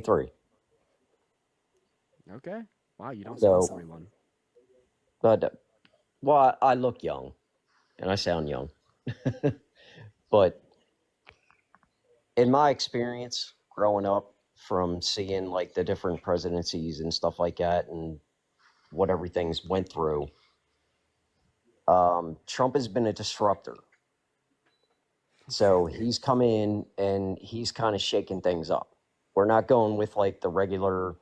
23. Okay. Wow, you don't sound So, 21. but well, I look young and I sound young, but in my experience growing up from seeing like the different presidencies and stuff like that and what everything's went through, Trump has been a disruptor. So he's come in and he's kind of shaking things up. We're not going with like the regular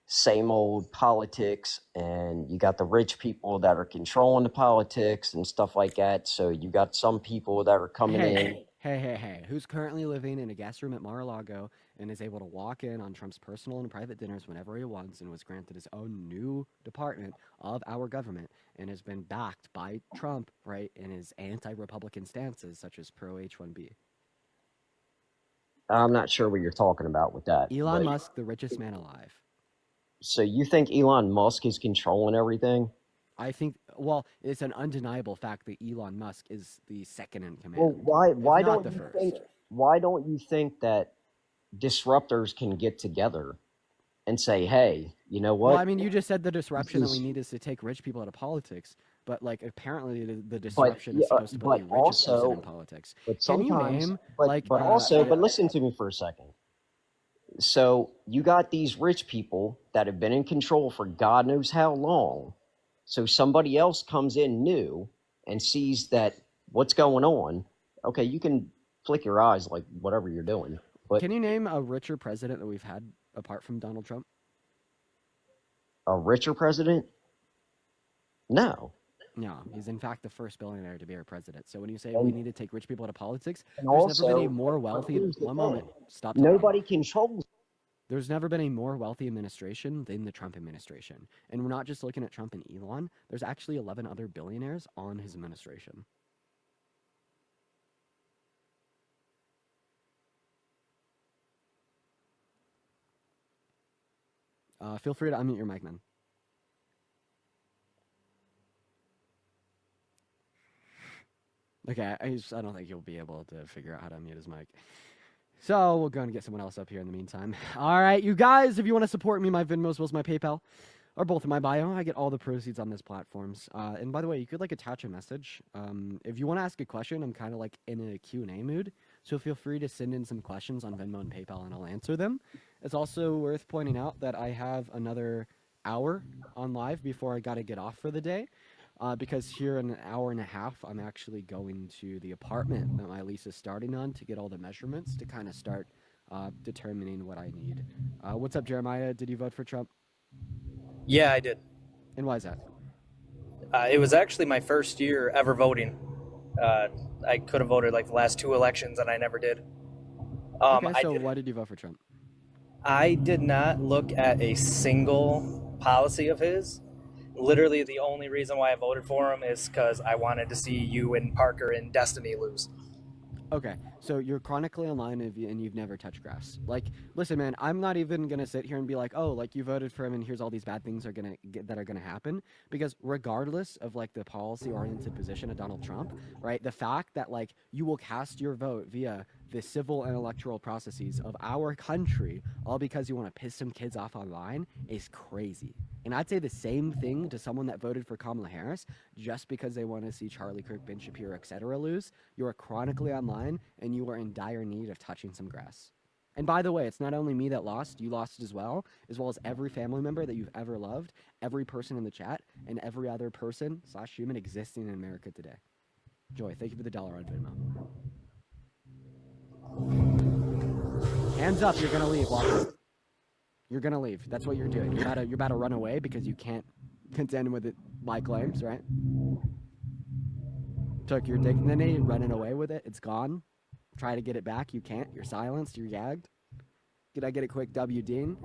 same old politics, and you got the rich people that are controlling the politics and stuff like that. So you got some people that are coming Hey, in. hey. Who's currently living in a guest room at Mar-a-Lago and is able to walk in on Trump's personal and private dinners whenever he wants and was granted his own new department of our government and has been backed by Trump, right, in his anti-Republican stances, such as pro H-1B. I'm not sure what you're talking about with that, Elon but Musk, the richest man alive. so you think Elon Musk is controlling everything? I think, well, it's an undeniable fact that Elon Musk is the second in Well, command, why if why not don't the you think first. why don't you think that disruptors can get together and say, "Hey, you know Well, what? I mean, you just said the This disruption that we is." need is to take rich people out of politics, but like apparently the But disruption yeah, is supposed to put the richest person in also, politics. but Can you sometimes, name like but also, a but listen to me for a second. So you got these rich people that have been in control for God knows how long. So somebody else comes in new and sees that what's going on. Okay, you can flick your eyes like whatever you're doing, but can you name a richer president that we've had apart from Donald Trump? a richer president? No. No, he's in fact the first billionaire to be our president. So when you say we And need to take rich people out of politics, and there's never been a also, more but wealthy. here's the One thing: moment, stop talking. nobody controls. There's never been a more wealthy administration than the Trump administration. And we're not just looking at Trump and Elon. There's actually 11 other billionaires on his administration. Feel free to unmute your mic, man. Okay, I don't think you'll be able to figure out how to unmute his mic. So we'll go and get someone else up here in the meantime. All right, you guys, if you want to support me, my Venmo as well as my PayPal are both in my bio. I get all the proceeds on these platforms. And by the way, you could like attach a message. If you want to ask a question, I'm kind of like in a Q&A mood. So feel free to send in some questions on Venmo and PayPal and I'll answer them. It's also worth pointing out that I have another hour on live before I got to get off for the day. Because here in an hour and a half, I'm actually going to the apartment that my lease is starting on to get all the measurements to kind of start determining what I need. What's up, Jeremiah? Did you vote for Trump? Yeah, I did. And why is that? It was actually my first year ever voting. Uh, I could have voted like the last two elections, and I never did. Okay, I so did. why did you vote for Trump? I did not look at a single policy of his. Literally, the only reason why I voted for him is because I wanted to see you and Parker and Destiny lose. Okay, so you're chronically online and you've never touched grass. Like, listen, man, I'm not even gonna sit here and be like, oh, like you voted for him and here's all these bad things that are gonna happen. Because regardless of like the policy-oriented position of Donald Trump, right, the fact that like you will cast your vote via the civil and electoral processes of our country, all because you want to piss some kids off online, is crazy. And I'd say the same thing to someone that voted for Kamala Harris just because they want to see Charlie Kirk, Ben Shapiro, etc. lose. You are chronically online and you are in dire need of touching some grass. And by the way, it's not only me that lost, you lost as well as every family member that you've ever loved, every person in the chat, and every other person / human existing in America today. Joy, thank you for the dollar on Venmo. Hands up, you're gonna leave, Walker. You're gonna leave. That's what you're doing. You're about to run away because you can't contend with it, my claims, right? Took your dignity, running away with it. It's gone. Try to get it back. You can't. You're silenced. You're gagged. Did I get a quick W, Dean?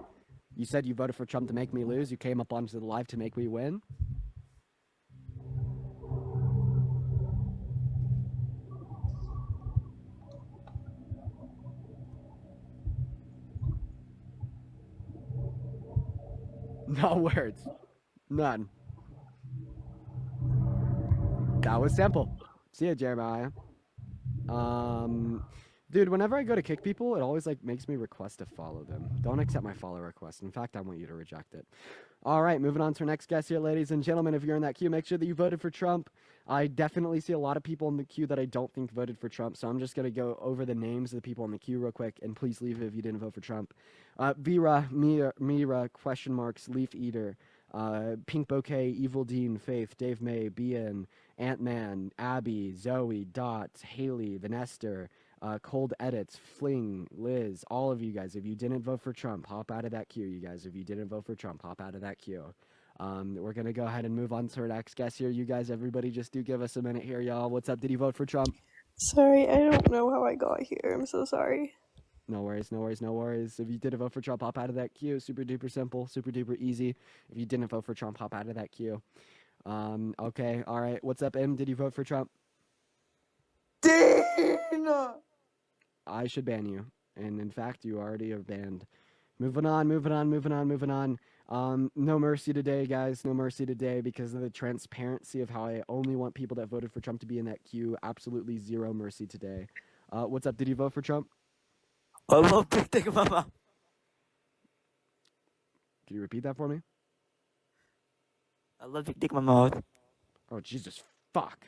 You said you voted for Trump to make me lose. You came up onto the live to make me win. No words. None. That was simple. See ya, Jeremiah. Dude, whenever I go to kick people, it always like makes me request to follow them. Don't accept my follow request. In fact, I want you to reject it. All right, moving on to our next guest here, ladies and gentlemen. If you're in that queue, make sure that you voted for Trump. I definitely see a lot of people in the queue that I don't think voted for Trump, so I'm just gonna go over the names of the people in the queue real quick, and please leave if you didn't vote for Trump. Vera, Mira, question marks, Leaf Eater, Pink Bouquet, Evil Dean, Faith, Dave May, Bien, Ant-Man, Abby, Zoe, Dot, Haley, The Nester, Cold Edits, Fling, Liz, all of you guys. If you didn't vote for Trump, hop out of that queue, you guys. If you didn't vote for Trump, hop out of that queue. We're going to go ahead and move on to our next guest here. You guys, everybody, just do give us a minute here, y'all. What's up? Did you vote for Trump? Sorry, I don't know how I got here. I'm so sorry. No worries, no worries, no worries. If you didn't vote for Trump, hop out of that queue. Super duper simple, super duper easy. If you didn't vote for Trump, hop out of that queue. Okay, all right. What's up, M? Did you vote for Trump? Dana! I should ban you. And in fact, you already are banned. Moving on, moving on, moving on, moving on. No mercy today, guys. No mercy today because of the transparency of how I only want people that voted for Trump to be in that queue. Absolutely zero mercy today. What's up? Did you vote for Trump? I love Big Dick Mama. Can you repeat that for me? I love Big Dick Mama. Oh, Jesus. Fuck.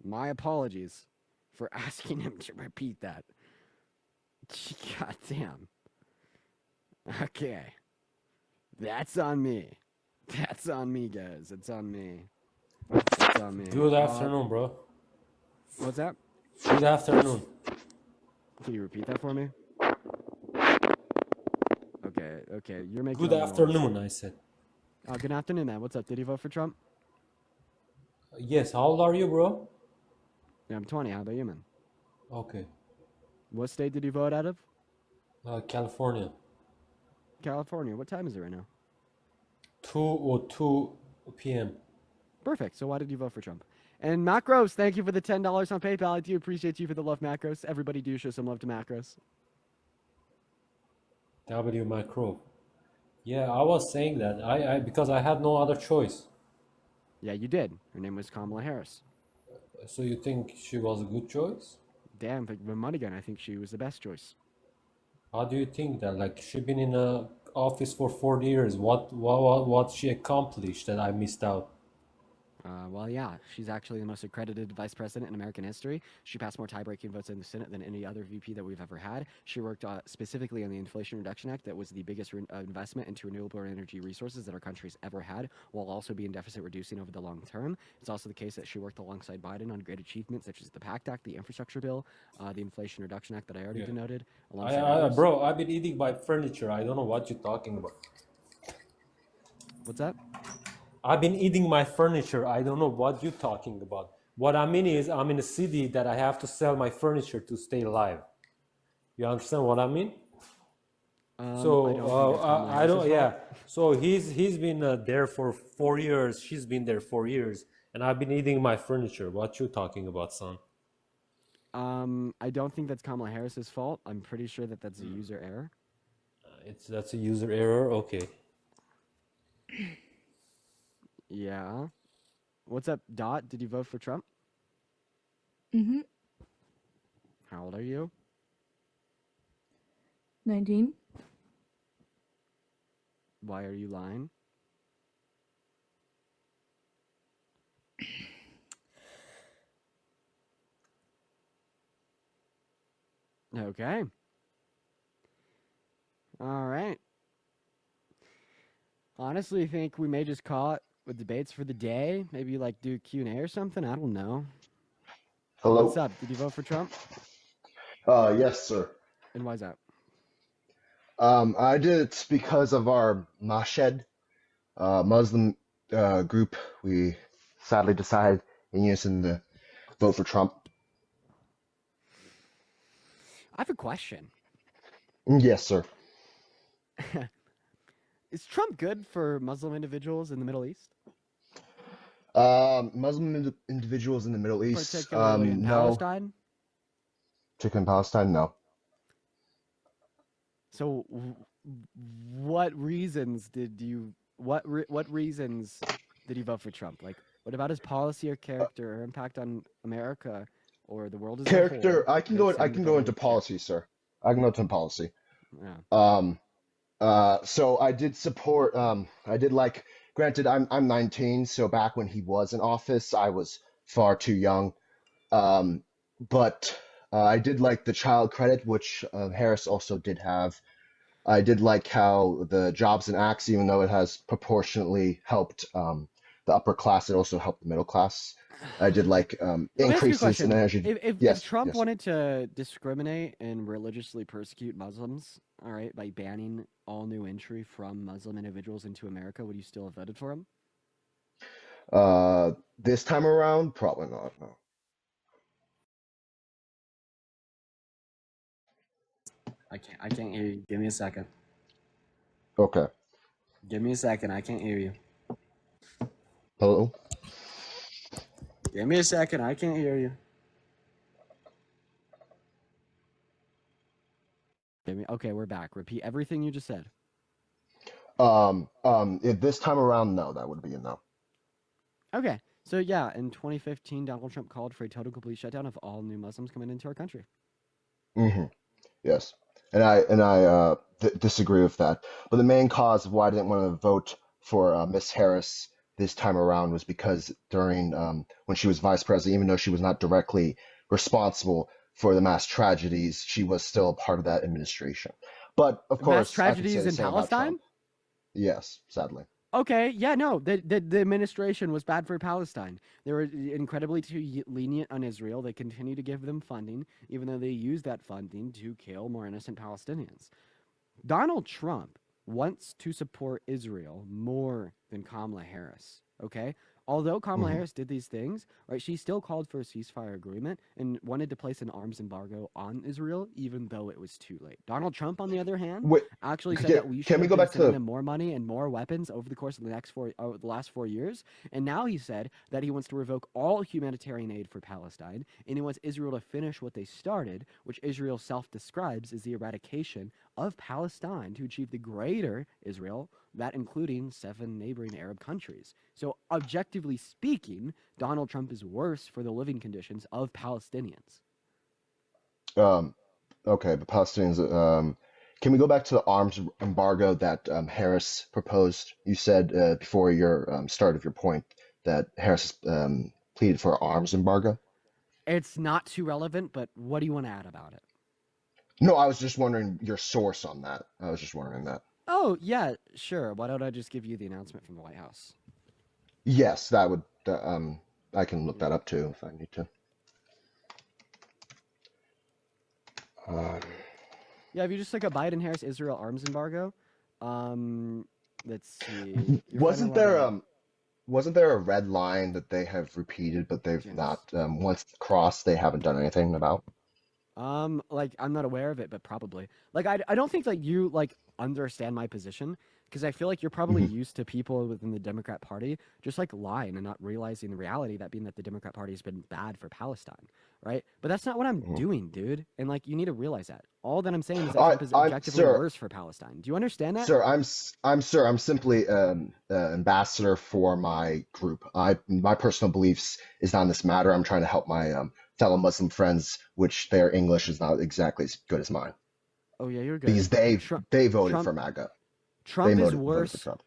My apologies for asking him to repeat that. God damn. Okay. That's on me. That's on me, guys. It's on me. It's on me. Good afternoon, bro. What's that? Good afternoon. Can you repeat that for me? Okay. You're making Good all the noise. afternoon, I said. Good afternoon, man. What's up? Did you vote for Trump? Yes, how old are you, bro? Yeah, I'm 20. How about you, man? Okay. What state did you vote out of? California. California. What time is it right now? 2:02 p.m. Perfect. So why did you vote for Trump? And Macros, thank you for the $10 on PayPal. I do appreciate you for the love, Macros. Everybody do show some love to Macros. W Macro. Yeah, I was saying that. I because I had no other choice. Yeah, you did. Her name was Kamala Harris. So you think she was a good choice? Damn, like the money gun, I think she was the best choice. How do you think that? Like she been in a office for 4 years. What she accomplished that I missed out? Well, yeah, she's actually the most accredited vice president in American history. She passed more tie-breaking votes in the Senate than any other VP that we've ever had. She worked specifically on the Inflation Reduction Act that was the biggest investment into renewable energy resources that our country's ever had, while also being deficit reducing over the long term. It's also the case that she worked alongside Biden on great achievements such as the PACT Act, the Infrastructure Bill, the Inflation Reduction Act that I already denoted. Bro, I've been eating my furniture. I don't know what you're talking about. What's that? I've been eating my furniture. I don't know what you're talking about. What I mean is I'm in a city that I have to sell my furniture to stay alive. You understand what I mean? I don't. Yeah. So he's been there for 4 years. She's been there 4 years, and I've been eating my furniture. What you talking about, son? I don't think that's Kamala Harris's fault. I'm pretty sure that that's a user error. That's a user error. Okay. Yeah. What's up, Dot? Did you vote for Trump? Mm-hmm. How old are you? 19. Why are you lying? Okay. All right. Honestly, I think we may just call it with debates for the day. Maybe like do Q&A or something. I don't know. Hello. What's up? Did you vote for Trump? Yes, sir. And why's that? I did it because of our Mashed Muslim group. We sadly decided in unison to vote for Trump. I have a question. Yes, sir. Is Trump good for Muslim individuals in the Middle East? Muslim individuals in the Middle East, Particularly in no. Palestine? Chicken Palestine, no. So what reasons did you what reasons did you vote for Trump? Like what about his policy or character or impact on America or the world as a whole Character, I can could go. I send can go into government policy, sir. I can go into policy. Yeah. So I did support. I did like. Granted, I'm 19, so back when he was in office, I was far too young. Um, but I did like the child credit, which Harris also did have. I did like how the Jobs and Acts, even though it has proportionately helped the upper class, it also helped the middle class. I did like Let me ask you a increases in question. energy. If Yes, Trump yes. wanted to discriminate and religiously persecute Muslims, all right, by banning all new entry from Muslim individuals into America, would you still have voted for him? This time around, probably not. No. I can't hear you. Give me a second. Okay. Give me a second. I can't hear you. Hello. Give me a second. I can't hear you. Okay, we're back. Repeat everything you just said. If this time around, no, that would be a no. Okay, so yeah, in 2015, Donald Trump called for a total complete shutdown of all new Muslims coming into our country. Mm-hmm. Yes, and I disagree with that. But the main cause of why I didn't want to vote for Miss Harris this time around was because during when she was vice president, even though she was not directly responsible for the mass tragedies, she was still a part of that administration. But of Mass course, I could say tragedies the in same about Palestine? Trump. Yes, sadly. Okay, yeah, no, the administration was bad for Palestine. They were incredibly too lenient on Israel. They continue to give them funding, even though they use that funding to kill more innocent Palestinians. Donald Trump wants to support Israel more than Kamala Harris, okay? Although Kamala Hmm. Harris did these things, right, she still called for a ceasefire agreement and wanted to place an arms embargo on Israel, even though it was too late. Donald Trump, on the other hand, Wait, actually said that we should can we have go been back sending to them more money and more weapons over the course of the last 4 years. And now he said that he wants to revoke all humanitarian aid for Palestine, and he wants Israel to finish what they started, which Israel self-describes as the eradication of Palestine to achieve the greater Israel, that including 7 neighboring Arab countries. So, objectively speaking, Donald Trump is worse for the living conditions of Palestinians. um, okay, but Palestinians. Can we go back to the arms embargo that Harris proposed? You said before your start of your point that Harris pleaded for arms embargo. It's not too relevant, but what do you want to add about it? No, I was just wondering your source on that. I was just wondering that. Oh, yeah, sure. Why don't I just give you the announcement from the White House? Yes, that would. I can look that up too if I need to. Um, Yeah, if you just look at Biden-Harris Israel arms embargo, let's see. wasn't there wasn't there a red line that they have repeated, but they've Yes. not once crossed, they haven't done anything about? Like I'm not aware of it, but probably. Like I don't think like you like understand my position because I feel like you're probably Mhm. used to people within the Democrat Party just like lying and not realizing the reality that being that the Democrat Party has been bad for Palestine, right? But that's not what I'm Mhm. doing, dude. And like you need to realize that. All that I'm saying is that I, Trump is I'm objectively sir, worse for Palestine. Do you understand that? sir. I'm simply ambassador for my group. My personal beliefs is not on this matter. I'm trying to help my fellow Muslim friends, which their English is not exactly as good as mine, Oh yeah, you're good. because Trump, they voted Trump, for MAGA. They Trump is voted for worse. Trump.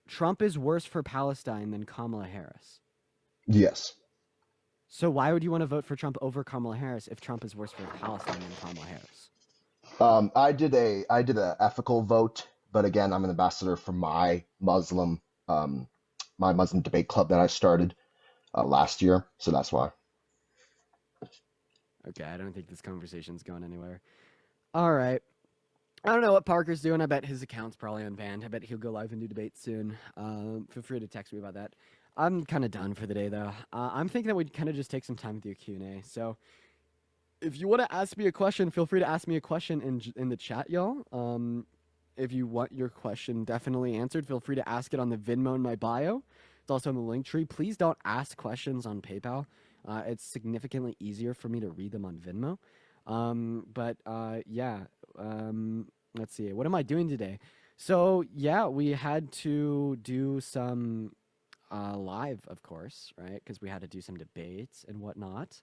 Trump is worse for Palestine than Kamala Harris. Yes. So why would you want to vote for Trump over Kamala Harris if Trump is worse for Palestine than Kamala Harris? I did a ethical vote, but again, I'm an ambassador for my Muslim debate club that I started last year, so that's why. Okay, I don't think this conversation's going anywhere. All right. I don't know what Parker's doing. I bet his account's probably unbanned. I bet he'll go live and do debates soon. Feel free to text me about that. I'm kind of done for the day, though. I'm thinking that we'd kind of just take some time with your Q&A. So if you want to ask me a question, feel free to ask me a question in the chat, y'all. If you want your question definitely answered, feel free to ask it on the Venmo in my bio. It's also in the link tree. Please don't ask questions on PayPal. It's significantly easier for me to read them on Venmo. Yeah. Let's see. What am I doing today? So yeah, we had to do some live, of course, right? Because we had to do some debates and whatnot.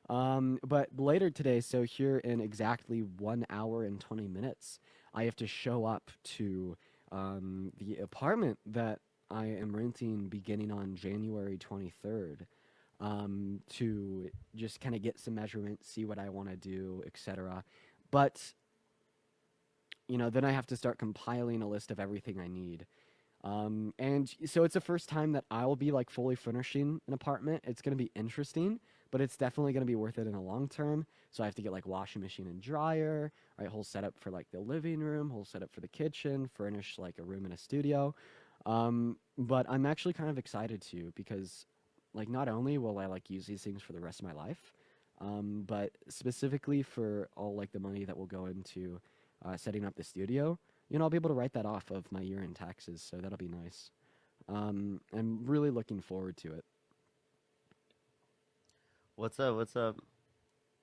But later today, so here in exactly 1 hour and 20 minutes, I have to show up to the apartment that I am renting beginning on January 23rd, to just kind of get some measurements, see what I want to do, etc. But, then I have to start compiling a list of everything I need. And so it's the first time that I'll be like fully furnishing an apartment. It's going to be interesting, but it's definitely going to be worth it in the long term. So I have to get like washing machine and dryer, right? Whole setup for like the living room, whole setup for the kitchen, furnish like a room and a studio. But I'm actually kind of excited too because like not only will I like use these things for the rest of my life, but specifically for all like the money that will go into setting up the studio, I'll be able to write that off of my year-end taxes, so that'll be nice. I'm really looking forward to it. What's up? What's up?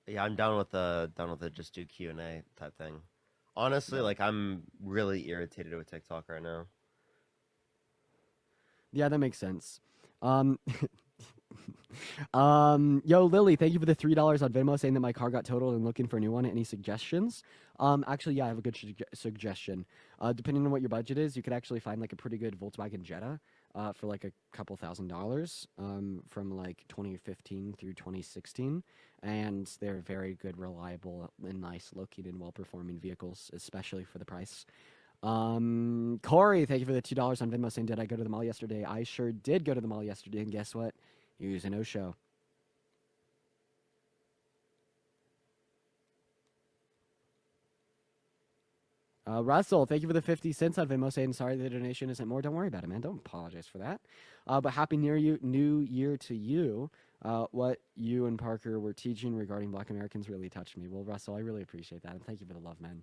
Yeah, I'm down with the just do Q&A type thing. Honestly, Yeah. like I'm really irritated with TikTok right now. Yeah, that makes sense. Um, yo, Lily, thank you for the $3 on Venmo saying that my car got totaled and looking for a new one. Any suggestions? Actually, yeah, I have a good suggestion. Depending on what your budget is, you could actually find like a pretty good Volkswagen Jetta for like a couple $1,000s from like 2015 through 2016. And they're very good, reliable, and nice looking and well performing vehicles, especially for the price. Corey, thank you for the $2 on Venmo saying, did I go to the mall yesterday? I sure did go to the mall yesterday, and guess what? It was a no-show. Russell, thank you for the 50 cents on Venmo saying, sorry the donation isn't more. Don't worry about it, man. Don't apologize for that. But happy New Year to you. What you and Parker were teaching regarding Black Americans really touched me. Well, Russell, I really appreciate that, and thank you for the love, man.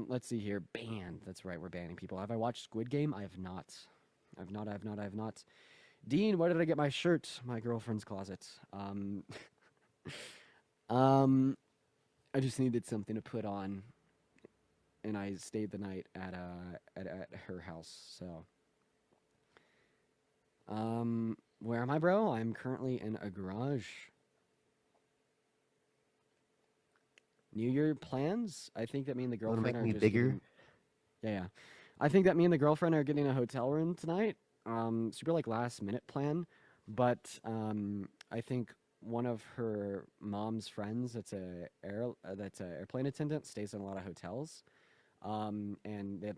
Let's see here. Banned. That's right, we're banning people. Have I watched Squid Game? I have not. I have not. Dean, where did I get my shirt? My girlfriend's closet. I just needed something to put on, and I stayed the night at her house. So, where am I, bro? I'm currently in a garage. New Year plans? I think that me and the Want to girlfriend make are me just bigger? yeah. I think that me and the girlfriend are getting a hotel room tonight. Super like last minute plan, but I think one of her mom's friends that's a airplane attendant stays in a lot of hotels, and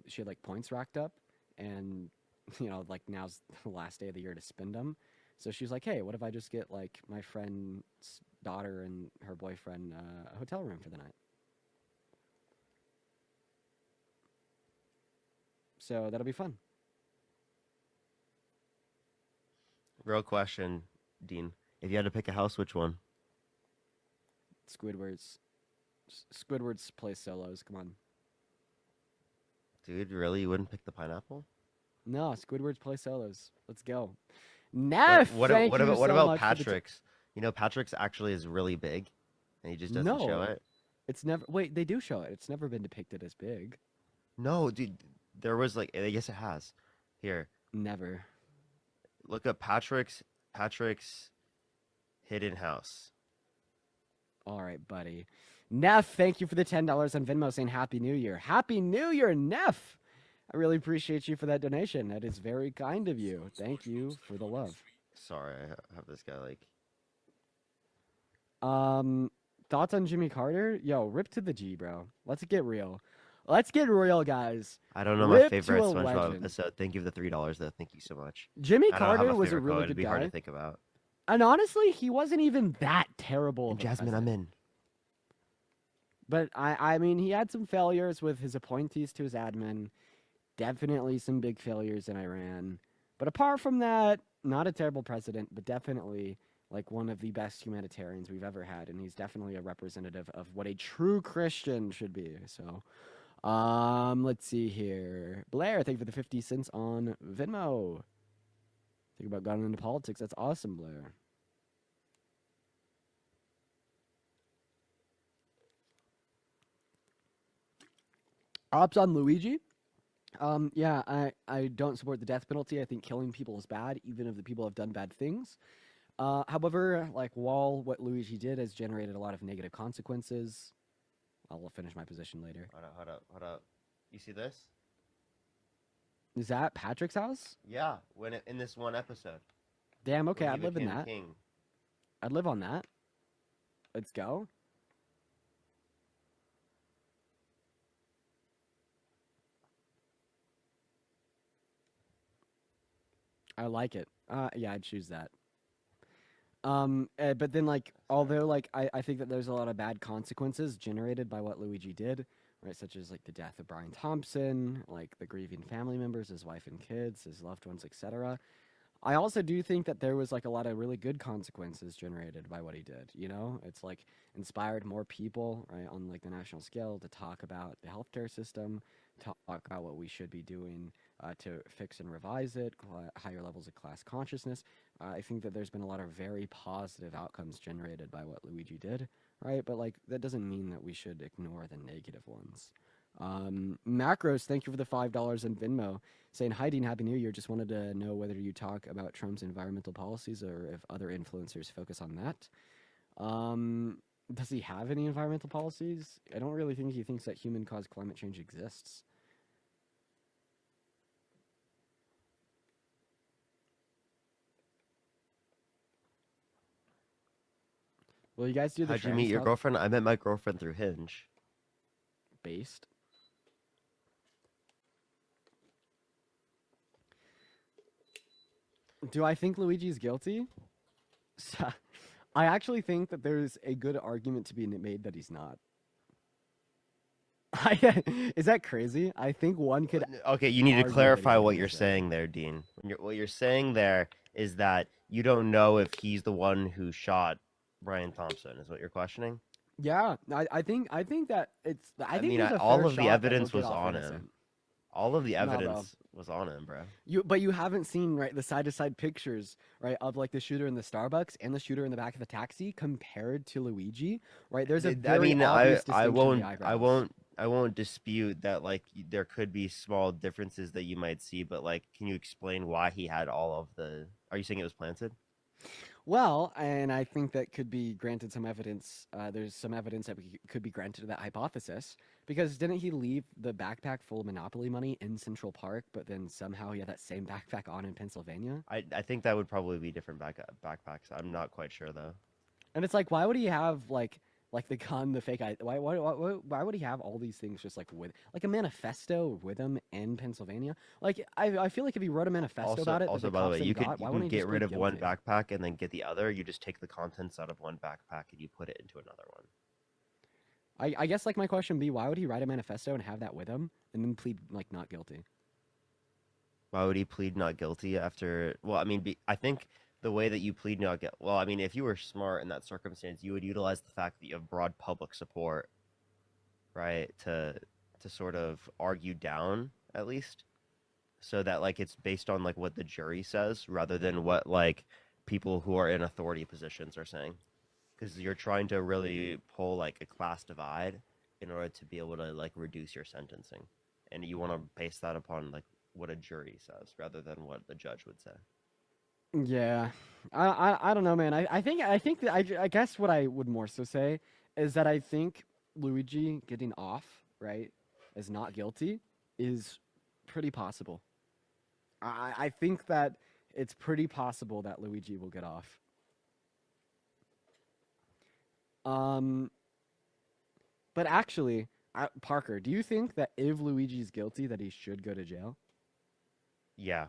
she had like points racked up, and like now's the last day of the year to spend them. So she's like, hey, what if I just get like my friend's daughter and her boyfriend a hotel room for the night? So that'll be fun. Real question, Dean. If you had to pick a house, which one? Squidward's plays solos. Come on. Dude, really? You wouldn't pick the pineapple? No, Squidward's play solos. Let's go. Neff, thank you what so about much for the Patrick's? Patrick's actually is really big, and he just doesn't show No, it. it's never. Wait, they do show it. It's never been depicted as big. No, dude, there was like, I guess it has. Here, Never. look up Patrick's hidden house. All right, buddy. Neff, thank you for the $10 on Venmo saying Happy New Year. Happy New Year, Neff. I really appreciate you for that donation. That is very kind of you. Thank you for the love. Sorry, I have this guy like. Thoughts on Jimmy Carter? Yo, rip to the G, bro. Let's get real. Let's get real, guys. I don't know my Rip favorite to a SpongeBob legend. episode. Thank you for the $3 though. Thank you so much. Jimmy I don't have Carter a was a favorite really quote. It'd good be hard guy. to think about. And honestly, he wasn't even that terrible And of a Jasmine, I'm president. in. But I mean, he had some failures with his appointees to his admin. Definitely some big failures in Iran. But apart from that, not a terrible president, but definitely like one of the best humanitarians we've ever had. And he's definitely a representative of what a true Christian should be. So, let's see here. Blair, thank you for the 50 cents on Venmo. Think about going into politics. That's awesome, Blair. Ops on Luigi. Yeah, I don't support the death penalty. I think killing people is bad, even if the people have done bad things. However, like while what Luigi did has generated a lot of negative consequences, I'll finish my position later. Hold up. You see this? Is that Patrick's house? Yeah, in this one episode. Damn, okay, When he I'd live in became that. king. I'd live on that. Let's go. I like it. Yeah, I'd choose that. But then like, although like I think that there's a lot of bad consequences generated by what Luigi did, right? Such as like the death of Brian Thompson, like the grieving family members, his wife and kids, his loved ones, etc. I also do think that there was like a lot of really good consequences generated by what he did. You know, it's like inspired more people, right, on like the national scale to talk about the healthcare system, talk about what we should be doing to fix and revise it, higher levels of class consciousness. I think that there's been a lot of very positive outcomes generated by what Luigi did, right? But like that doesn't mean that we should ignore the negative ones. Macros, thank you for the $5 in Venmo. Saying, hi, Dean, Happy New Year. Just wanted to know whether you talk about Trump's environmental policies or if other influencers focus on that. Does he have any environmental policies? I don't really think he thinks that human-caused climate change exists. Will you guys do the How'd you meet your talk girlfriend? I met my girlfriend through Hinge. based? Do I think Luigi's guilty? I actually think that there's a good argument to be made that he's not. Is that crazy? I think one could. Okay, you need to argue that clarify he's what you're innocent. saying there, Dean. What you're saying there is that you don't know if he's the one who shot Brian Thompson. Is what you're questioning? Yeah, I think that it's. I think mean, there's a all fair of the shot that evidence he'll get was off on him. innocent. All of the No, bro. evidence was on him, bro. But you haven't seen, right, the side to side pictures, right, of like the shooter in the Starbucks and the shooter in the back of the taxi compared to Luigi, right? There's a very obvious distinction in the eyebrows. I won't dispute that. Like, there could be small differences that you might see, but like, can you explain why he had all of the? Are you saying it was planted? Well, and I think that could be granted some evidence. There's some evidence that could be granted to that hypothesis because didn't he leave the backpack full of Monopoly money in Central Park, but then somehow he had that same backpack on in Pennsylvania? I think that would probably be different backpacks. I'm not quite sure though. And it's like, why would he have like the gun, the fake ID? Why would he have all these things just like with like a manifesto with him in Pennsylvania? Like I feel like if he wrote a manifesto about it, Also, by the way, you can get rid of one backpack and then get the other. You just take the contents out of one backpack and you put it into another one. I guess like my question would be, why would he write a manifesto and have that with him and then plead like not guilty? Why would he plead not guilty after? Well, I mean, I think the way that you plead not guilty. Well, I mean, if you were smart in that circumstance, you would utilize the fact that you have broad public support, right, to sort of argue down at least, so that like it's based on like what the jury says rather than what like people who are in authority positions are saying, because you're trying to really pull like a class divide in order to be able to like reduce your sentencing, and you want to base that upon like what a jury says rather than what the judge would say. Yeah, I don't know, man. I think that I guess what I would more so say is that I think Luigi getting off, right, as not guilty is pretty possible. I think that it's pretty possible that Luigi will get off. But actually, Parker, do you think that if Luigi's guilty that he should go to jail? Yeah.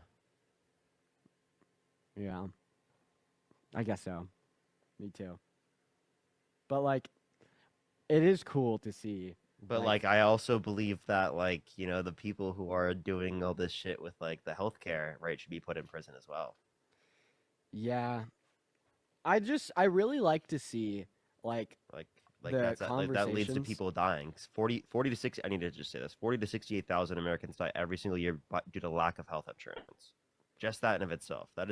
Yeah. I guess so. Me too. But like it is cool to see. But like I also believe that like, you know, the people who are doing all this shit with like the healthcare, right, should be put in prison as well. Yeah. I really like to see like that leads to people dying. 40 to 60, I need to just say this. 40 to 68,000 Americans die every single year due to lack of health insurance. Just that in of itself. That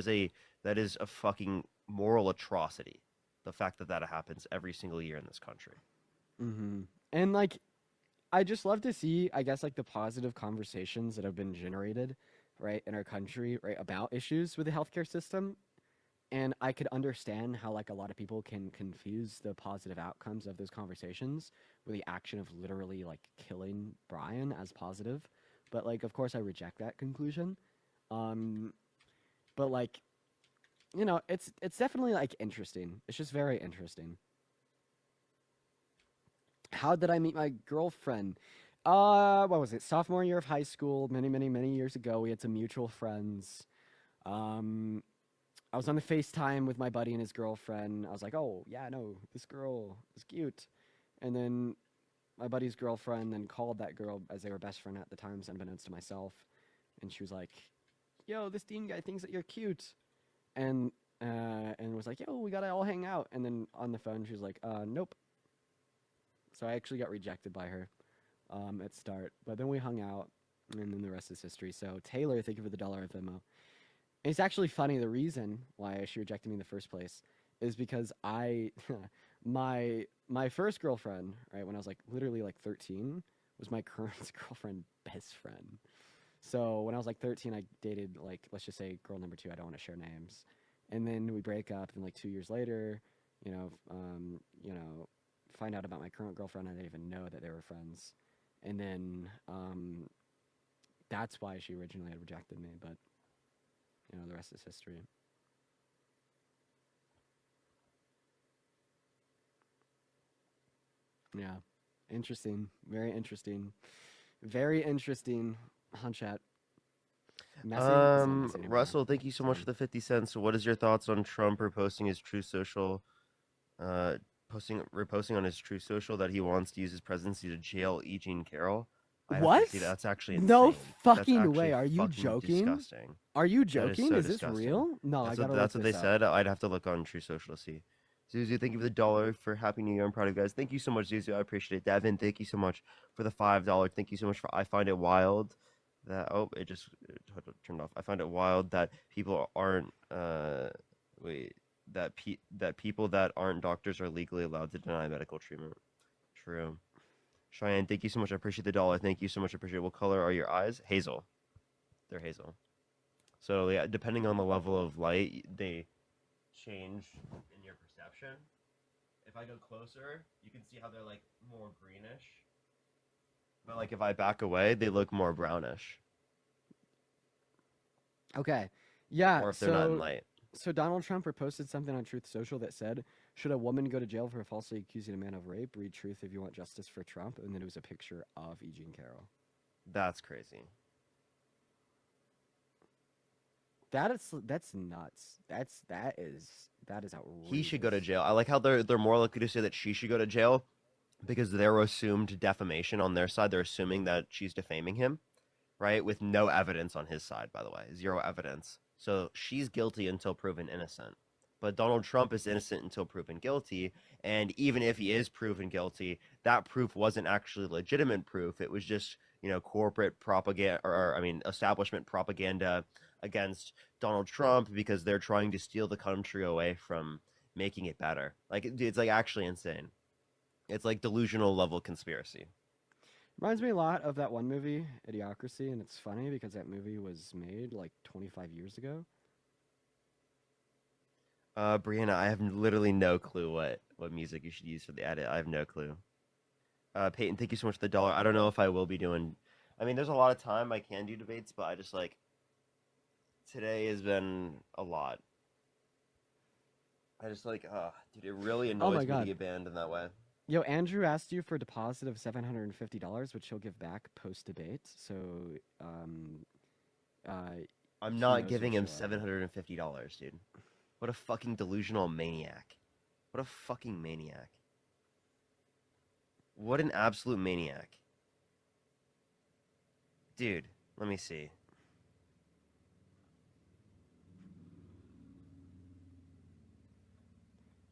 is a fucking moral atrocity. The fact that happens every single year in this country. Mm-hmm. And like, I just love to see, I guess, like the positive conversations that have been generated, right, in our country, right, about issues with the healthcare system. And I could understand how like a lot of people can confuse the positive outcomes of those conversations with the action of literally like killing Brian as positive. But like of course I reject that conclusion. Um but like it's definitely like interesting. It's just very interesting. How did I meet my girlfriend? What was it? Sophomore year of high school, many years ago. We had some mutual friends. Um I was on the FaceTime with my buddy and his girlfriend. I was like, "Oh, yeah, no, this girl is cute." And then my buddy's girlfriend then called that girl as they were best friend at the time, unbeknownst to myself, and she was like, "Yo, this Dean guy thinks that you're cute," and was like, "Yo, we gotta all hang out." And then on the phone, she was like, "Nope." So I actually got rejected by her at start, but then we hung out, and then the rest is history. So Taylor, thank you for the $1 FMO. It's actually funny. The reason why she rejected me in the first place is because my first girlfriend, right, when I was like literally like 13, was my current girlfriend best friend. So when I was like 13, I dated like, let's just say girl number 2. I don't want to share names. And then we break up, and like 2 years later, find out about my current girlfriend. I didn't even know that they were friends. And then that's why she originally had rejected me, but the rest is history. Yeah. Interesting. Very interesting. Very interesting. On chat. Messy? It's not messy anymore. Russell, thank you so much Fine. for the 50 cents. So what is your thoughts on Trump reposting his True Social, reposting on his True Social that he wants to use his presidency to jail E. Jean Carroll? I have to What? see that. That's actually insane. No That's fucking actually way. Are you fucking joking? disgusting. Are you That is joking? so Is this disgusting. real? No, I gotta That's look what they this up. said. I'd have to look on True Social to see. Zuzu, thank you for the $1 for Happy New Year. I'm proud of you guys. Thank you so much, Zuzu. I appreciate it. Devin, thank you so much for the $5. Thank you so much for I find it wild that it turned off. I find it wild that people aren't that people that aren't doctors are legally allowed to deny medical treatment. True. Cheyenne, thank you so much. I appreciate the $1. Thank you so much. I appreciate it. What color are your eyes? Hazel. They're hazel. So yeah, depending on the level of light, they change in your perception. If I go closer, you can see how they're like more greenish. But like if I back away, they look more brownish. Okay. Yeah. Or if they're not in light. So Donald Trump reposted something on Truth Social that said, "Should a woman go to jail for falsely accusing a man of rape? Read Truth if you want justice for Trump." And then it was a picture of E. Jean Carroll. That's crazy. That's nuts. That is outrageous. He should go to jail. I like how they're more likely to say that she should go to jail because they're assumed defamation on their side. They're assuming that she's defaming him, right? With no evidence on his side, by the way. 0 evidence. So she's guilty until proven innocent. But Donald Trump is innocent until proven guilty. And even if he is proven guilty, that proof wasn't actually legitimate proof. It was just, corporate propaganda, establishment propaganda against Donald Trump because they're trying to steal the country away from making it better. Like, it's like actually insane. It's like delusional level conspiracy. Reminds me a lot of that one movie, Idiocracy, and it's funny because that movie was made like 25 years ago. Brianna, I have literally no clue what music you should use for the edit. I have no clue. Peyton, thank you so much for the $1. I don't know if I will be doing. I mean, there's a lot of time I can do debates, but I just today has been a lot. I just dude, it really annoys me to get banned in that way. Yo, Andrew asked you for a deposit of $750, which he'll give back post debate. So, I'm not giving him $750, dude. What a fucking delusional maniac. What a fucking maniac. What an absolute maniac. Dude, let me see.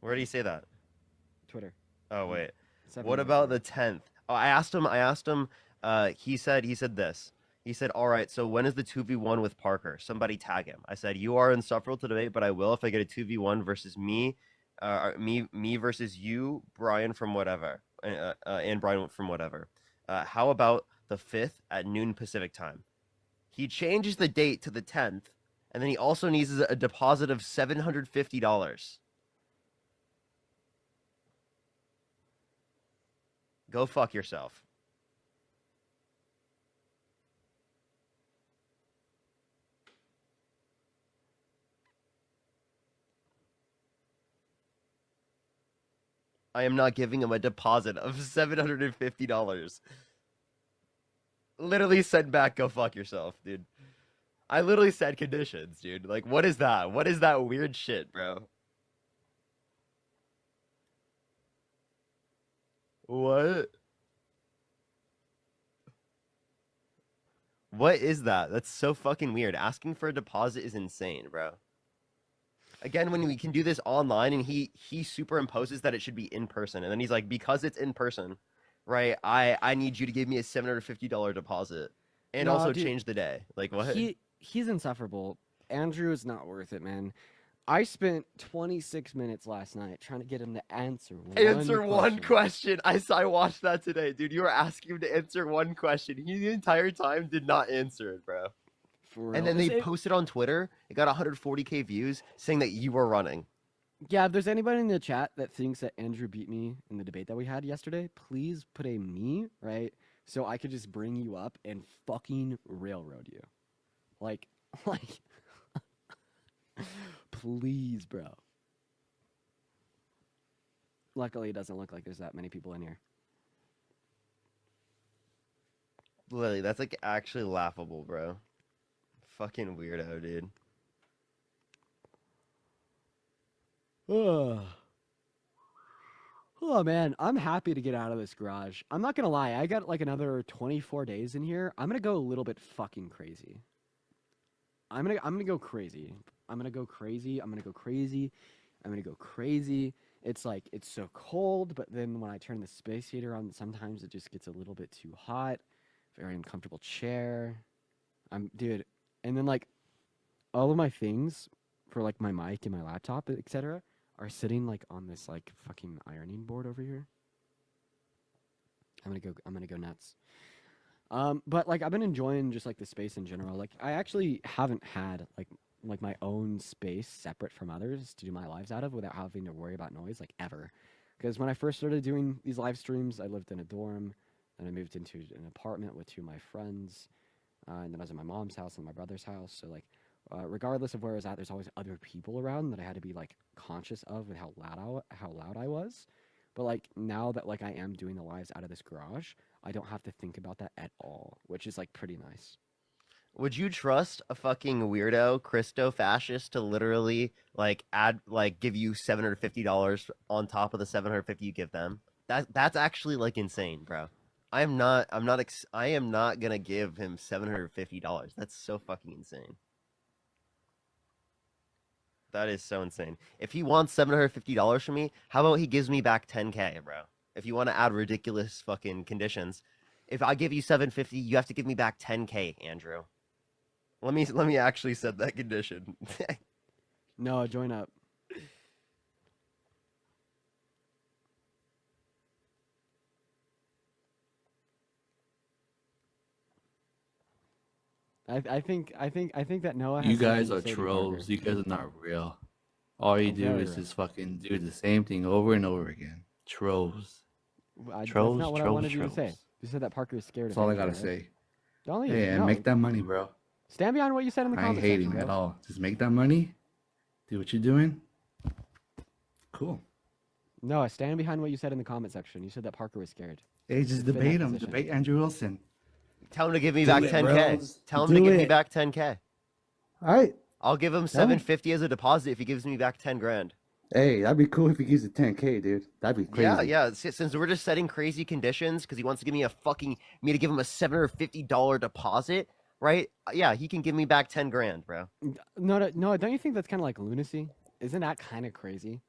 Where did he say that? Twitter. Oh, wait. What about the 10th? Oh, I asked him, he said this. He said, all right, so when is the 2v1 with Parker? Somebody tag him. I said, you are insufferable to debate, but I will if I get a 2v1 versus me versus you, Brian from whatever, and Brian from whatever. How about the 5th at noon Pacific time? He changes the date to the 10th, And then he also needs a deposit of $750. Go fuck yourself. I am not giving him a deposit of $750. Literally send back, go fuck yourself, dude. I literally said conditions, dude. Like, what is that? What is that weird shit, bro? What? What is that? That's so fucking weird. Asking for a deposit is insane, bro. Again, when we can do this online and he superimposes that it should be in person, and then he's like, because it's in person, right? I need you to give me a $750 deposit and No, also dude, change the day. Like what? he's insufferable. Andrew is not worth it, man. I spent 26 minutes last night trying to get him to answer One question. I watched that today, dude. You were asking him to answer one question. He the entire time did not answer it, bro. For real. And then they posted on Twitter. It got 140K views saying that you were running. Yeah, if there's anybody in the chat that thinks that Andrew beat me in the debate that we had yesterday, please put a me, right? So I could just bring you up and fucking railroad you. Like, please, bro. Luckily, it doesn't look like there's that many people in here. Literally, that's like actually laughable, bro. Fucking weirdo, dude. Oh man, I'm happy to get out of this garage. I'm not gonna lie, I got like another 24 days in here. I'm gonna go a little bit fucking crazy. I'm gonna go crazy. I'm gonna go crazy. I'm gonna go crazy. I'm gonna go crazy. It's like it's so cold, but then when I turn the space heater on, sometimes it just gets a little bit too hot. Very uncomfortable chair. Dude, and then like all of my things for like my mic and my laptop, etc., are sitting like on this like fucking ironing board over here. I'm gonna go nuts. But like I've been enjoying just like the space in general. Like I actually haven't had like my own space separate from others to do my lives out of without having to worry about noise like ever. Because when I first started doing these live streams, I lived in a dorm, then I moved into an apartment with two of my friends, and then I was at my mom's house and my brother's house. So like, regardless of where I was at, there's always other people around that I had to be like conscious of with how loud I was. But like now that like I am doing the lives out of this garage, I don't have to think about that at all, which is like pretty nice. Would you trust a fucking weirdo Christo fascist to literally like give you $750 on top of the $750 you give them? That's actually like insane, bro. I am not gonna give him $750. That's so fucking insane. That is so insane. If he wants $750 from me, how about he gives me back 10K, bro? If you want to add ridiculous fucking conditions, if I give you $750, you have to give me back 10K, Andrew. Let me actually set that condition. No, join up. I think that Noah has You guys something are to say to Parker. trolls. You guys are not real. All you I'm do very is real. just fucking do the same thing over and over again. Trolls. That's Trolls, not what I trolls, wanted you to say. trolls. You said that Parker is scared That's of all I Andrew, gotta right? say. Don't leave. Hey, and No. make that money, bro. Stand behind what you said in the I ain't comment hating section, at bro. all. Just make that money. Do what you're doing. Cool. No, stand behind what you said in the comment section. You said that Parker was scared. Hey, just Fit that debate him. position. Debate Andrew Wilson. Tell him to give me Do back it, 10K. bros. Tell him to Do give me it. back 10K. All right. I'll give him Tell him. $750 as a deposit if he gives me back 10 grand. Hey, that'd be cool if he gives you 10K, dude. That'd be crazy. Yeah. Since we're just setting crazy conditions because he wants to give me me to give him a $750 deposit, right? Yeah, he can give me back 10 grand, bro. No, don't you think that's kind of like lunacy? Isn't that kind of crazy?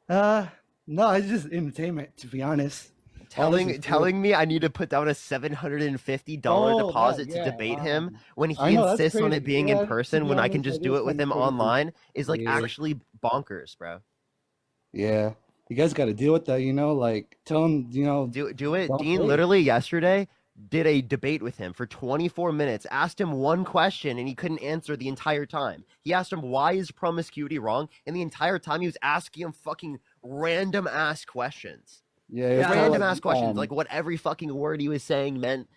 No, it's just entertainment, to be honest. All this is Telling me I need to put down a $750 Oh, deposit yeah, to debate him when I he know, that's insists on crazy. it being Yeah, in to person be when I can honest, just that do is it with kinda him crazy. online is like Yeah. actually bonkers, bro. Yeah. You guys got to deal with that, like, tell him, Do it. don't Dean pay. literally yesterday, did a debate with him for 24 minutes, asked him one question, and he couldn't answer the entire time. He asked him, why is promiscuity wrong? And the entire time he was asking him fucking random ass questions. Yeah, it's Random like, ass questions. Like what every fucking word he was saying meant.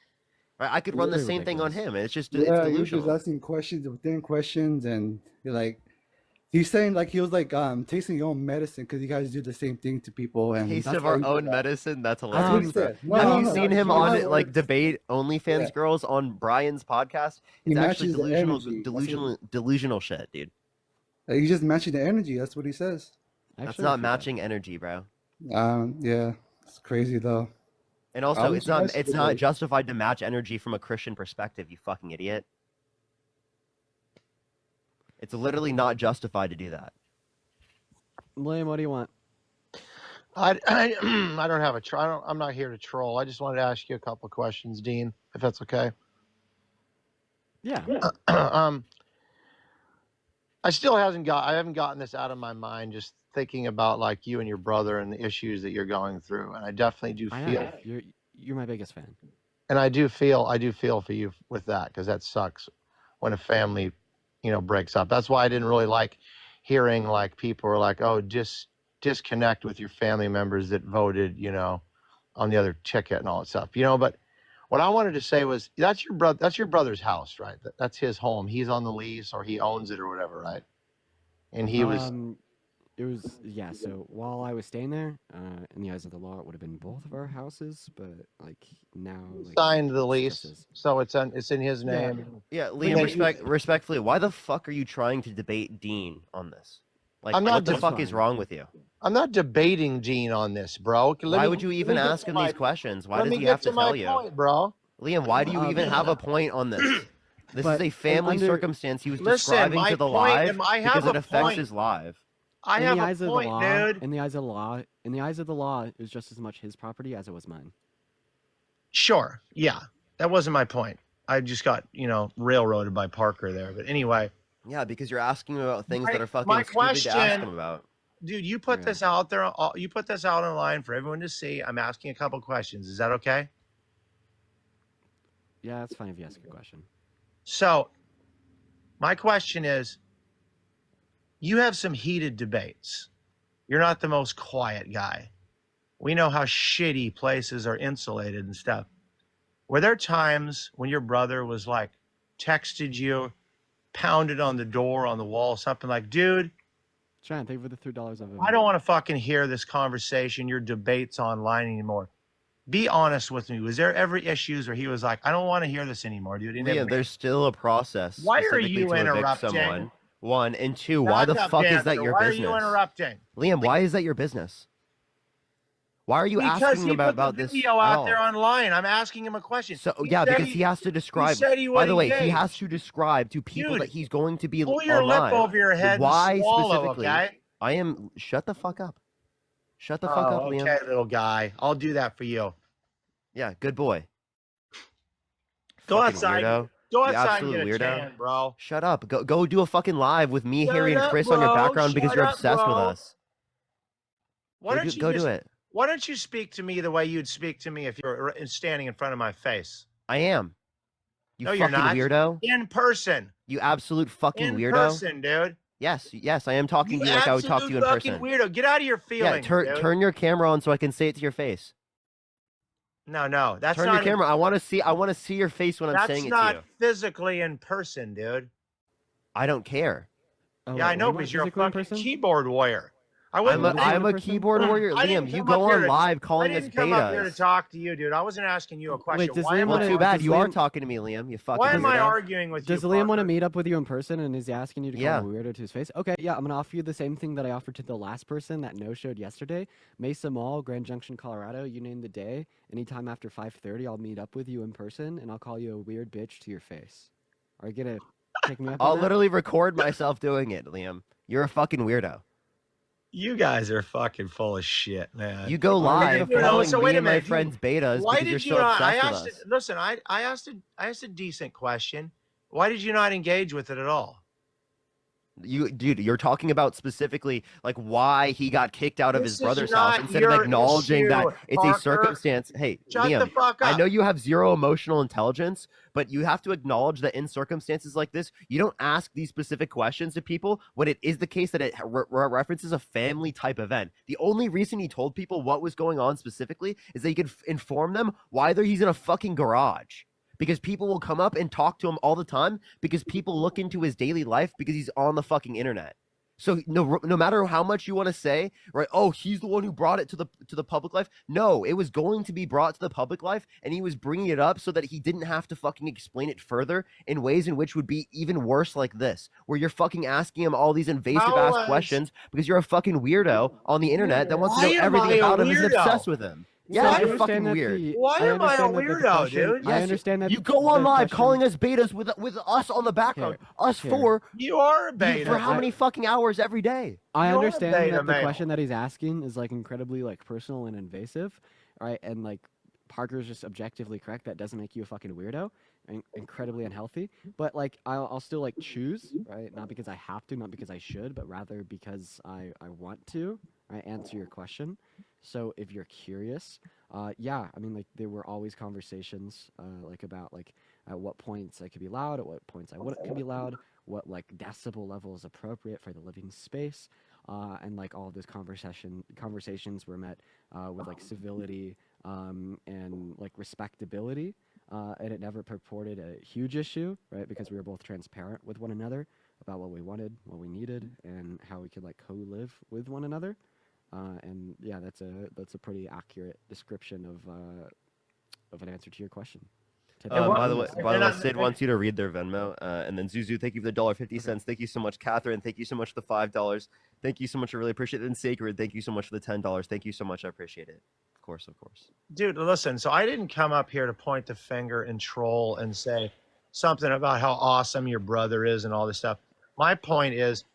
Right? I could run the Really same thing on ridiculous. him. It's just, yeah, it's he was delusional. just asking questions within questions, and you're like, he's saying like he was like tasting your own medicine because you guys do the same thing to people, and Taste that's of why our he own said that. medicine. That's That's what he hilarious, bro. said. No, Have no, you no. seen him You on know it, what like works? debate OnlyFans Yeah. girls on Brian's podcast? He It's actually matches the delusional, energy. That's delusional shit, dude. He's just matching the energy. That's what he says. That's Actually, not refute that. matching energy, bro. Yeah, it's crazy though. And I also, was surprised it's with not it. justified to match energy from a Christian perspective, you fucking idiot. It's literally not justified to do that. William, what do you want? I don't have I'm not here to troll. I just wanted to ask you a couple of questions, Dean, if that's okay. Yeah. I haven't gotten this out of my mind, just thinking about like you and your brother and the issues that you're going through. And I definitely do I feel, know. You're my biggest fan. and I do feel for you with that, because that sucks when a family, breaks up. That's why I didn't really like hearing like people were like, oh, disconnect with your family members that voted, on the other ticket and all that stuff, But what I wanted to say was, that's your brother's house, right? That's his home. He's on the lease, or he owns it or whatever, right? And he was It was, yeah, so while I was staying there, in the eyes of the law, it would have been both of our houses, but, like, now, like, signed the it's lease, just his. so it's in his Yeah. name. Yeah, then Liam, you- respectfully, why the fuck are you trying to debate Dean on this? Like, I'm not what the That's fuck is fine. wrong with you? I'm not debating Dean on this, bro. Why would you even ask him these questions? Why Let does me he get have to to my tell you? point, bro. Liam, why do you even have a point on this? This But- is a and family under- circumstance he was Listen, describing my to the point- live I have because it a affects point. his live. I in have the a eyes of point, the law, dude. in the eyes of the law, it was just as much his property as it was mine. Sure, yeah, that wasn't my point. I just got railroaded by Parker there. But anyway, Yeah, because you're asking him about things that are fucking my stupid to ask question- him about. dude, you put Yeah. this out there. You put this out online for everyone to see. I'm asking a couple questions. Is that okay? Yeah, that's fine if you ask a question. So, my question is, you have some heated debates. You're not the most quiet guy. We know how shitty places are insulated and stuff. Were there times when your brother was like, texted you, pounded on the door, on the wall, something like, dude, Sean, thank you for the $3 of it. I don't want to fucking hear this conversation, your debates online anymore. Be honest with me. Was there ever issues where he was like, I don't want to hear this anymore, dude? He Liam, never- there's still a process. Why are specifically you to evict interrupting? someone. One, and two, why the Shut up, fuck is that Dancer. your Why business? are you interrupting? Liam, why is that your business? Why are you Because asking he about put the this video at out all? there online. I'm asking him a question. So He yeah, said because he has to describe. said he By would the way, he engage. has to describe to people Dude, that he's going to be Pull your online. lip over your head Why and swallow, specifically? okay? I am. Shut the fuck up. Shut the fuck up, Oh, Liam. okay, little guy. I'll do that for you. Yeah, good boy. Go Fucking outside. weirdo. Go You outside and absolute get a weirdo. tan, bro. Shut up. Go do a fucking live with me, Shut Harry, and up, Chris on your bro. background because Shut you're up, obsessed with bro. us. Why Go don't do, you go just, do it. Why don't you speak to me the way you'd speak to me if you were standing in front of my face? I am. You No, fucking you're not. weirdo. In person. You absolute fucking In weirdo. person, dude. Yes, I am talking to you like I would talk to you in absolute person. fucking weirdo. Get out of your feelings, Yeah, dude. turn your camera on so I can say it to your face. No, that's Turn not your camera. I want to see your face when I'm That's saying it not to you. physically in person, dude. I don't care. Oh, Yeah, I wait, know, what do you because want, you're a physically in fucking person? keyboard warrior. I I'm wouldn't. a person? keyboard warrior. I didn't Liam, you come go up here on to- live calling I us didn't come up here to betas. talk to you, dude. I wasn't asking you a question. does Why Liam am Well, wanna- I, too bad. does You are Liam- talking to me, Liam. You fucking why am I weirdo. arguing with Does you? Liam want to Parker? meet up with you in person, and is he asking you to call Yeah. him a weirdo to his face? Okay, yeah, I'm gonna offer you the same thing that I offered to the last person that no-showed yesterday. Mesa Mall, Grand Junction, Colorado. You name the day. Anytime after 5:30, I'll meet up with you in person, and I'll call you a weird bitch to your face. Are you gonna take me up I'll on that? literally record myself doing it, Liam. You're a fucking weirdo. You guys are fucking full of shit, man. You go Are we live gonna- calling so me wait a and my minute, friends betas Why because you're did you so not? I obsessed asked. with us. Listen, I asked a decent question. Why did you not engage with it at all? Dude, you're talking about specifically like why he got kicked out of his This is brother's house not instead of your acknowledging that issue, it's a Parker. circumstance. Hey, Shut the Liam, fuck I up. know you have zero emotional intelligence, but you have to acknowledge that in circumstances like this, you don't ask these specific questions to people when it is the case that it references a family type event. The only reason he told people what was going on specifically is that he could inform them why he's in a fucking garage. Because people will come up and talk to him all the time because people look into his daily life because he's on the fucking internet. So no matter how much you want to say, right? Oh, he's the one who brought it to the public life. No, it was going to be brought to the public life, and he was bringing it up so that he didn't have to fucking explain it further in ways in which would be even worse, like this, where you're fucking asking him all these invasive ass questions because you're a fucking weirdo on the internet that wants to know everything about him and is obsessed with him. Yeah, you're fucking weird. Why am I a weirdo, dude? I understand that you go on live question... calling us betas with us on the background. Us four. You are a beta. For how many fucking hours every day? I understand beta that the male. question that he's asking is like incredibly like personal and invasive, right? And like Parker's just objectively correct. That doesn't make you a fucking weirdo and incredibly unhealthy. But like I'll still like choose, right? Not because I have to, not because I should, but rather because I want to, right? Answer your question. So if you're curious, yeah, I mean like there were always conversations like about like at what points I could be loud, at what points I wouldn't be loud, what like decibel level is appropriate for the living space, and like all of those conversations were met with like civility and like respectability, and it never purported a huge issue, right? Because we were both transparent with one another about what we wanted, what we needed, and how we could like co-live with one another. And yeah, that's a pretty accurate description of an answer to your question. By the way, Sid wants you to read their Venmo, and then Zuzu, thank you for the $1.50. Thank you so much, Catherine. Thank you so much for the $5. Thank you so much. I really appreciate it. And Sacred, thank you so much for the $10. Thank you so much. I appreciate it. Of course. Dude, listen. So I didn't come up here to point the finger and troll and say something about how awesome your brother is and all this stuff. My point is,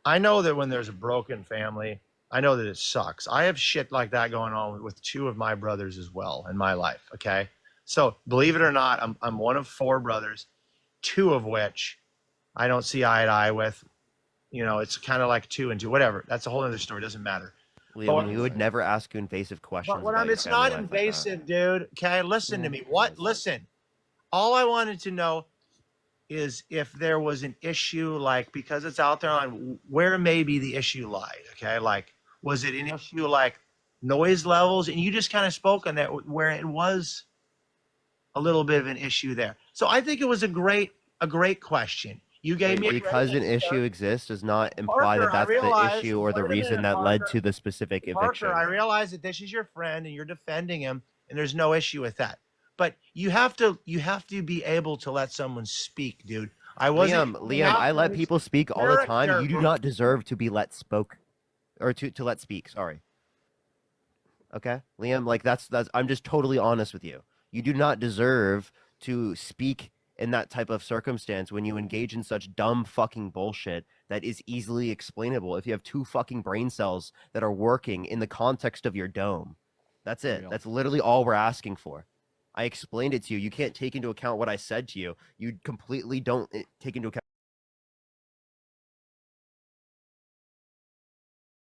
I know that when there's a broken family, I know that it sucks. I have shit like that going on with two of my brothers as well in my life. Okay. So believe it or not, I'm one of 4 brothers, 2 of which I don't see eye to eye with. You know, it's kind of like 2 and 2, whatever. That's a whole other story. Doesn't matter. Liam, we would never ask you invasive questions. But it's not invasive, dude. Okay, listen to me. Listen. All I wanted to know is if there was an issue, like because it's out there on where maybe the issue lied. Okay, like was it an issue like noise levels? And you just kind of spoke on that where it was a little bit of an issue there. So I think it was a great question. You gave me because an issue exists does not imply that that's the issue or the reason that led to the specific eviction. Parker, I realize that this is your friend and you're defending him, and there's no issue with that. But you have to be able to let someone speak, dude. Liam, I let people speak all the time. You do not deserve to be let spoke, or to let speak. Sorry. Okay, Liam, like that's I'm just totally honest with you. You do not deserve to speak in that type of circumstance when you engage in such dumb fucking bullshit that is easily explainable if you have 2 fucking brain cells that are working in the context of your dome. That's it. That's literally all we're asking for. I explained it to you. You can't take into account what I said to you. You completely don't take into account